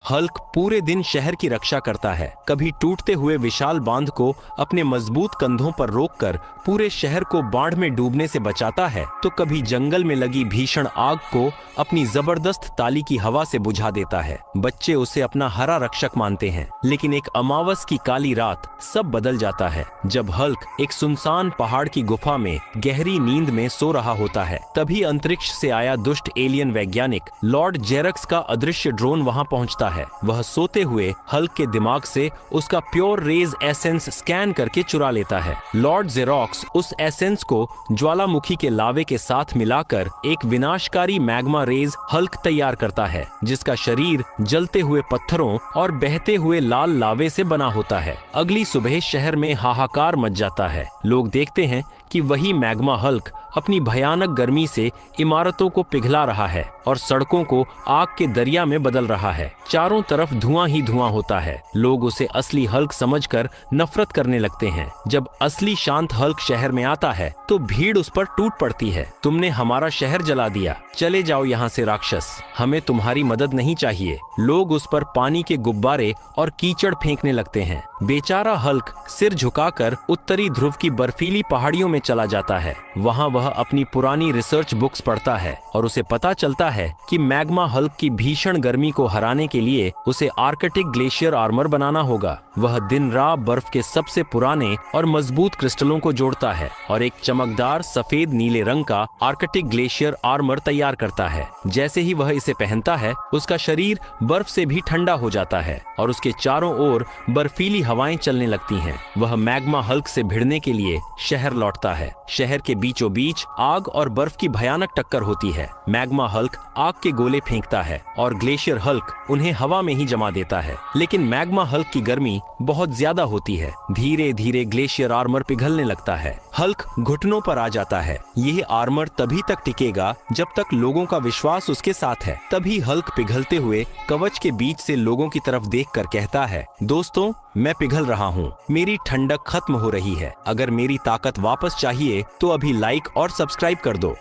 Hulk पूरे दिन शहर की रक्षा करता है, कभी टूटते हुए विशाल बांध को अपने मजबूत कंधों पर रोककर पूरे शहर को बाढ़ में डूबने से बचाता है, तो कभी जंगल में लगी भीषण आग को अपनी जबरदस्त ताली की हवा से बुझा देता है। बच्चे उसे अपना हरा रक्षक मानते हैं, लेकिन एक अमावस की काली रात सब बदल जाता है। जब हल्क एक सुनसान पहाड़ की गुफा में गहरी नींद में सो रहा होता है, तभी अंतरिक्ष से आया दुष्ट एलियन वैज्ञानिक लॉर्ड जेरक्स का अदृश्य ड्रोन वहां पहुंचता है। वह सोते हुए हल्क के दिमाग से उसका प्योर रेज एसेंस स्कैन करके चुरा लेता है। लॉर्ड जेरॉक्स उस एसेंस को ज्वालामुखी के लावे के साथ मिलाकर एक विनाशकारी मैग्मा रेज हल्क तैयार करता है, जिसका शरीर जलते हुए पत्थरों और बहते हुए लाल लावे से बना होता है। अगली सुबह शहर में हाहाकार मच जाता है। लोग देखते हैं कि वही मैग्मा हल्क अपनी भयानक गर्मी से इमारतों को पिघला रहा है और सड़कों को आग के दरिया में बदल रहा है। चारों तरफ धुआं ही धुआं होता है। लोग उसे असली हल्क समझकर नफरत करने लगते हैं। जब असली शांत हल्क शहर में आता है तो भीड़ उस पर टूट पड़ती है। तुमने हमारा शहर जला दिया, चले जाओ यहाँ से राक्षस, हमें तुम्हारी मदद नहीं चाहिए। लोग उस पर पानी के गुब्बारे और कीचड़ फेंकने लगते हैं। बेचारा हल्क सिर झुकाकर उत्तरी ध्रुव की बर्फीली पहाड़ियों में चला जाता है। वहाँ वह अपनी पुरानी रिसर्च बुक्स पढ़ता है और उसे पता चलता है कि मैग्मा हल्क की भीषण गर्मी को हराने के लिए उसे आर्कटिक ग्लेशियर आर्मर बनाना होगा। वह दिन रात बर्फ के सबसे पुराने और मजबूत क्रिस्टलों को जोड़ता है और एक चमकदार सफेद नीले रंग का आर्कटिक ग्लेशियर आर्मर तैयार करता है। जैसे ही वह इसे पहनता है, उसका शरीर बर्फ से भी ठंडा हो जाता है और उसके चारों ओर बर्फीली हवाएं चलने लगती हैं। वह मैग्मा हल्क से भिड़ने के लिए शहर लौटता है। शहर के बीचों बीच आग और बर्फ की भयानक टक्कर होती है। मैग्मा हल्क आग के गोले फेंकता है और ग्लेशियर हल्क उन्हें हवा में ही जमा देता है। लेकिन मैग्मा हल्क की गर्मी बहुत ज्यादा होती है। धीरे धीरे ग्लेशियर आर्मर पिघलने लगता है। हल्क घुटनों पर आ जाता है। यह आर्मर तभी तक टिकेगा जब तक लोगों का विश्वास उसके साथ है। तभी हल्क पिघलते हुए कवच के बीच से लोगों की तरफ देखकर कहता है, दोस्तों, मैं पिघल रहा हूँ, मेरी ठंडक खत्म हो रही है। अगर मेरी ताकत वापस चाहिए तो अभी लाइक और सब्सक्राइब कर दो।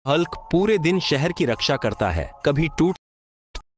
हल्क पूरे दिन शहर की रक्षा करता है, कभी टूट